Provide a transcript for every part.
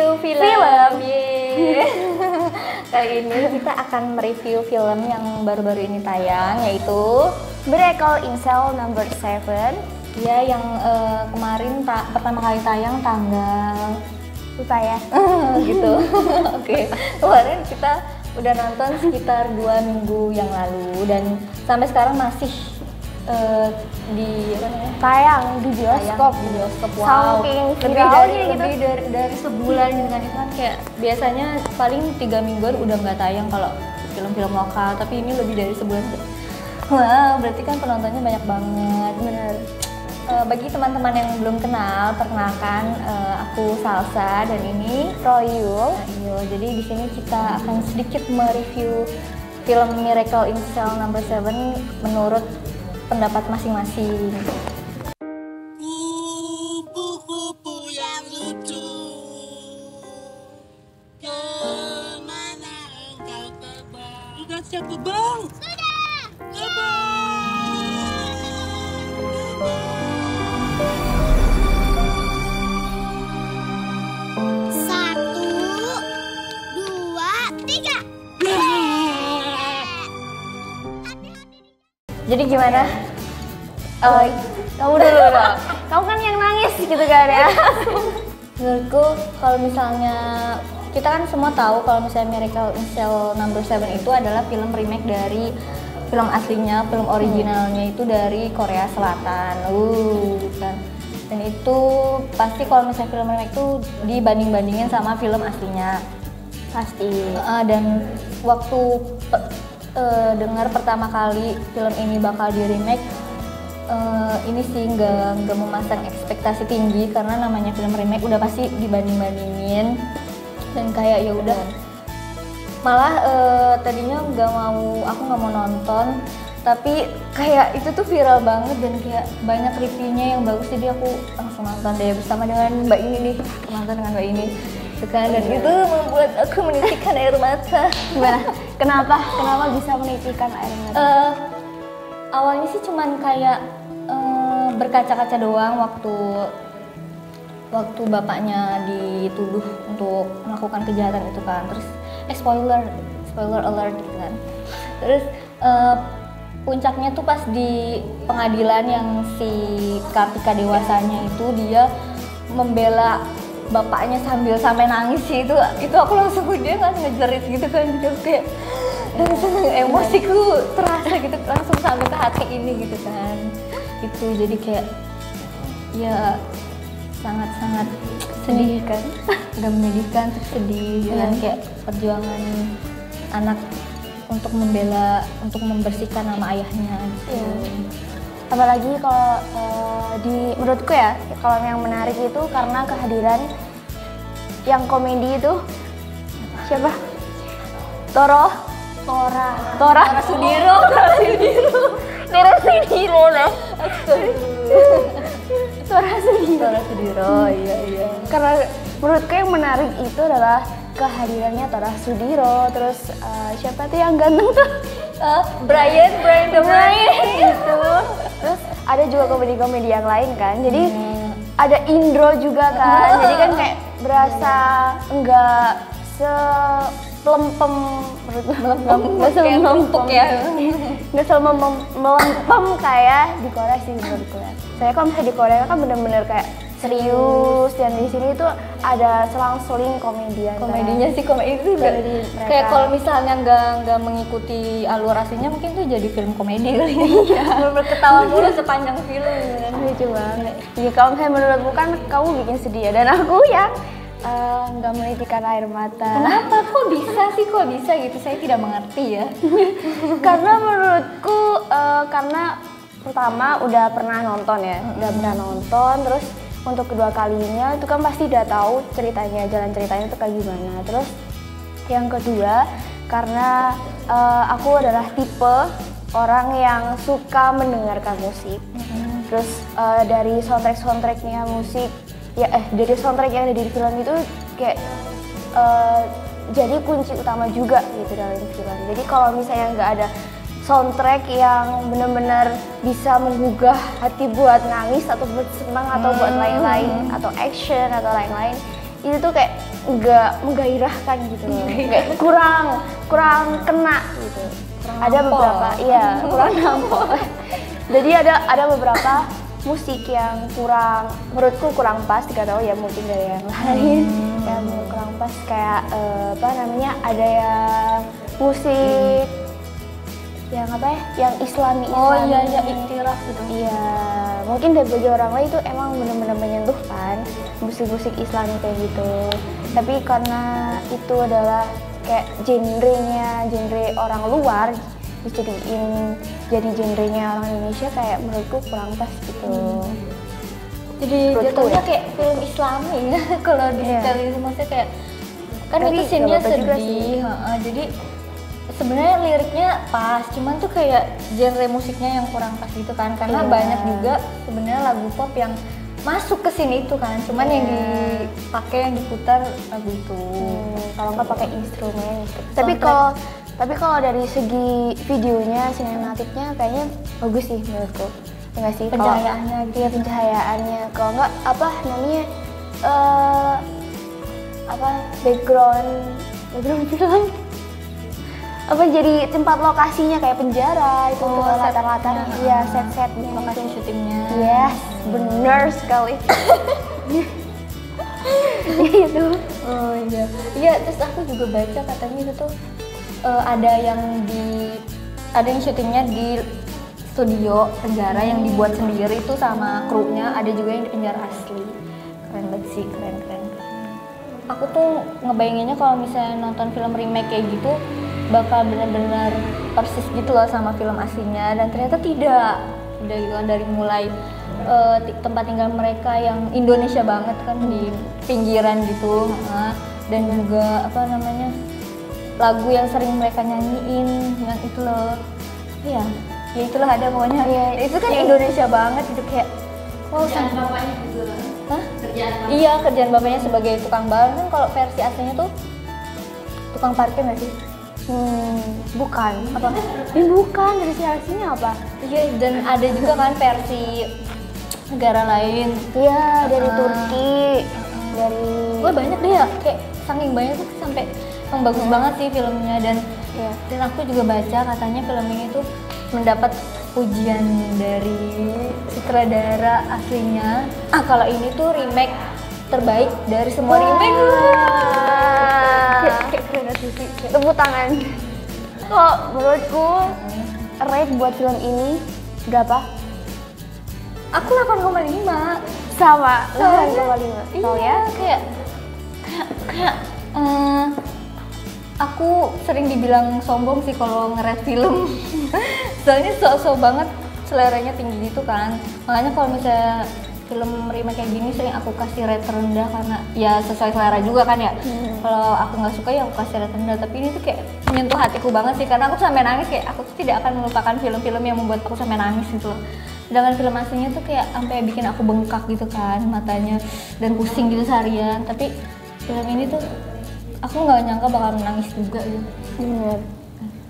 review film. Yeay. Kali ini kita akan mereview film yang baru-baru ini tayang, yaitu Miracle in Cell Number 7. Ya, yang kemarin pertama kali tayang tanggal lupa ya. Gitu. Oke. Kemarin kita udah nonton sekitar 2 minggu yang lalu dan sampai sekarang masih tayang di bioskop. Wow. Saking viralnya gitu. Lebih dari sebulan gitu kan, itu kan kayak biasanya paling 3 mingguan udah nggak tayang kalau film-film lokal, tapi ini lebih dari sebulan. Wah, berarti kan penontonnya banyak banget. Bener. Bagi teman-teman yang belum kenal, perkenalkan, aku Salsa dan ini Royul. Jadi di sini kita akan sedikit mereview film Miracle in Cell Number 7 menurut pendapat masing-masing. Kupu-kupu yang lucu, kemana engkau terbang? Sudah siap terbang? Sudah! Terbang! Jadi gimana? Kamu dulu dong. Kamu kan yang nangis gitu kan ya. Menurutku kalau misalnya kita kan semua tahu kalau misalnya Miracle in Cell Number 7 itu adalah film remake dari film aslinya, film originalnya itu dari Korea Selatan. Kan. Dan itu pasti kalau misalnya film remake itu dibanding-bandingin sama film aslinya. Pasti. Dan waktu dengar pertama kali film ini bakal di remake, ini sih nggak memasang ekspektasi tinggi karena namanya film remake udah pasti dibanding-bandingin dan kayak ya udah. Malah tadinya aku nggak mau nonton, tapi kayak itu tuh viral banget dan kayak banyak reviewnya yang bagus, jadi aku langsung nonton deh bersama dengan mbak ini nih, nonton dengan mbak ini. Dan itu membuat aku menitikkan air mata. Gimana? Kenapa bisa menitikkan air mata? Awalnya sih cuman kayak berkaca-kaca doang waktu bapaknya dituduh untuk melakukan kejahatan itu kan. Terus spoiler alert gitu kan. Terus puncaknya tuh pas di pengadilan yang si Kartika dewasanya itu dia membela bapaknya sampai nangis sih, itu aku langsung dia ngejerit gitu kan, gitu kayak emosiku terasa gitu langsung sampai ke hati ini gitu kan. Itu jadi kayak ya sangat sedih kan, gak menyedihkan, sedih kan, kayak perjuangan anak untuk membersihkan nama ayahnya gitu. Apalagi kalau menurutku ya, kalau yang menarik itu karena kehadiran yang komedi itu siapa? Tora Sudiro lah. Tora Sudiro, iya. Karena menurutku yang menarik itu adalah kehadirannya Tora Sudiro, terus siapa tuh yang ganteng tuh? Brian itu. Terus ada juga komedi-komedi yang lain kan, jadi ada Indro juga kan, jadi kan kayak berasa enggak melempem kayak di Korea sih menurutku ya. Saya kalau misalnya di Korea kan bener-bener kayak serius, dan di sini tuh ada selang-seling komedinya sih, komedi itu kayak kalau misalnya nggak mengikuti alur aslinya mungkin tuh jadi film komedi kali ya. Berketawa mulu sepanjang film kan. Lucu banget. Jadi kalau misalnya menurutmu kan kamu bikin sedih ya, dan aku ya nggak menitikkan air mata. Kenapa? Kok bisa gitu? Saya tidak mengerti ya. Karena menurutku karena pertama udah pernah nonton ya, terus untuk kedua kalinya itu kan pasti udah tahu jalan ceritanya itu kayak gimana. Terus yang kedua karena aku adalah tipe orang yang suka mendengarkan musik. Terus dari soundtracknya musik ya dari soundtrack yang ada di film itu kayak jadi kunci utama juga gitu dalam film. Jadi kalau misalnya nggak ada soundtrack yang benar-benar bisa menggugah hati buat nangis atau buat senang atau buat lain-lain atau action atau lain-lain, itu tuh kayak nggak menggairahkan gitu loh, kayak kurang kena gitu. Ada beberapa, iya kurang nampol. Jadi ada beberapa musik yang menurutku kurang pas, tidak tahu ya mungkin dari yang lain yang kurang pas kayak apa namanya, ada yang musik yang apa ya, yang Islami. Oh iya ya, iktiraf gitu. Iya, mungkin bagi orang lain itu emang benar-benar menyentuh kan musik-musik Islami kayak gitu. Tapi karena itu adalah kayak genre orang luar, dijadiin jadi genrenya orang Indonesia, kayak menurutku kurang pas gitu. Jadi jatuhnya kayak film Islami ya kalau dicari maksudnya kayak kan tapi itu scene-nya nggak apa-apa juga sih. sedih. Jadi sebenarnya liriknya pas, cuman tuh kayak genre musiknya yang kurang pas gitu kan, karena banyak juga sebenarnya lagu pop yang masuk ke sini itu kan, cuman yang dipakai, yang diputar lagu itu. Kalau nggak pakai instrumen gitu. Soundtrack. Tapi kalau dari segi videonya, sinematiknya kayaknya bagus sih menurutku. Ya nggak sih? Pencahayaannya gitu. Iya, pencahayaannya. Kalau nggak apa namanya, background film. Apa jadi tempat lokasinya kayak penjara itu tuh latar-latarnya. Iya, set-setnya. Lokasi syutingnya. Yes, benar sekali. Itu. Oh iya. Iya, terus aku juga baca katanya itu tuh ada yang syutingnya di studio penjara yang dibuat sendiri itu sama krunya, ada juga yang di penjara asli. Keren banget sih, keren. Aku tuh ngebayanginnya kalau misalnya nonton film remake kayak gitu bakal benar-benar persis gitu loh sama film aslinya, dan ternyata tidak gitu kan, dari mulai tempat tinggal mereka yang Indonesia banget kan di pinggiran gitu, dan juga apa namanya, lagu yang sering mereka nyanyiin yang itu loh, ya itulah ada pokoknya. Itu kan Indonesia banget gitu, kayak wow, kerjaan bapaknya gitu. Hah? Iya, kerjaan bapaknya sebagai tukang balon kan. Kalau versi aslinya tuh tukang parkir nggak sih? Bukan. Apa? Ini bukan, versi aslinya apa? Iya, dan ada juga kan versi negara lain. Iya, dari Turki, dari. Wah, banyak deh ya, kayak saking banyak tuh sampai emang bagus banget sih filmnya, dan aku juga baca katanya film ini tuh mendapat pujian dari sutradara aslinya. Kalau ini tuh remake terbaik dari semua remake. Kayak keren sih. Tepuk tangan. Kok menurutku rate buat film ini berapa? Aku 8,5. Sama 8,5. Iya, kayak aku sering dibilang sombong sih kalau nge-rate film. Soalnya sok-sok banget seleranya tinggi gitu kan. Makanya kalau misalnya film remake kayak gini sering aku kasih rate rendah, karena ya sesuai selera juga kan ya. Kalau aku nggak suka ya aku kasih rate rendah, tapi ini tuh kayak menyentuh hatiku banget sih, karena aku sampai nangis. Kayak aku tuh tidak akan melupakan film-film yang membuat aku sampai nangis gitu loh. Sedangkan film aslinya tuh kayak sampai bikin aku bengkak gitu kan matanya, dan pusing gitu seharian. Tapi film ini tuh aku nggak nyangka bakal menangis juga gitu. Bener.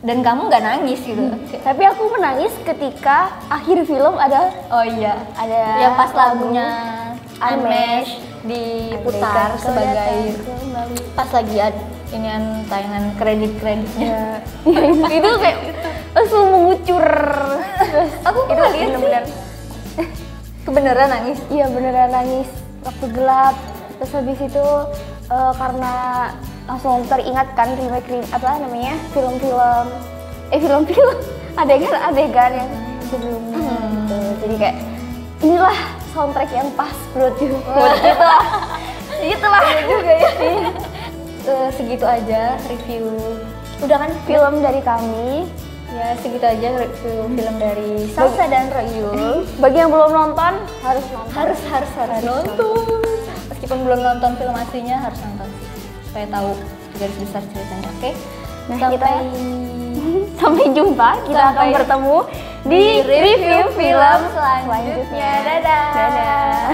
Dan kamu nggak nangis gitu. Tapi aku menangis ketika akhir film ada yang pas lagunya Unmesh diputar Andaikan sebagai kembali. pas lagi inian tayangan kreditnya. Itu kayak langsung mengucur. Aku Itu nggak lihat bener-bener. Kebeneran nangis. Iya, beneran nangis waktu gelap. Terus habis itu karena langsung teringat kan remake apa namanya, film-film adegan yang sebelumnya gitu. Jadi kayak inilah soundtrack yang pas menurutku. Gitulah juga ya. Segitu aja review. Udah kan Film dari kami. ya, segitu aja review film dari Salsa dan Royul. Bagi yang belum nonton harus nonton. Harus nonton. Meskipun belum nonton film aslinya harus nonton sih, supaya tahu garis besar ceritanya. Oke. Nah, Sampai jumpa. Kita akan bertemu di review film selanjutnya. Dadah.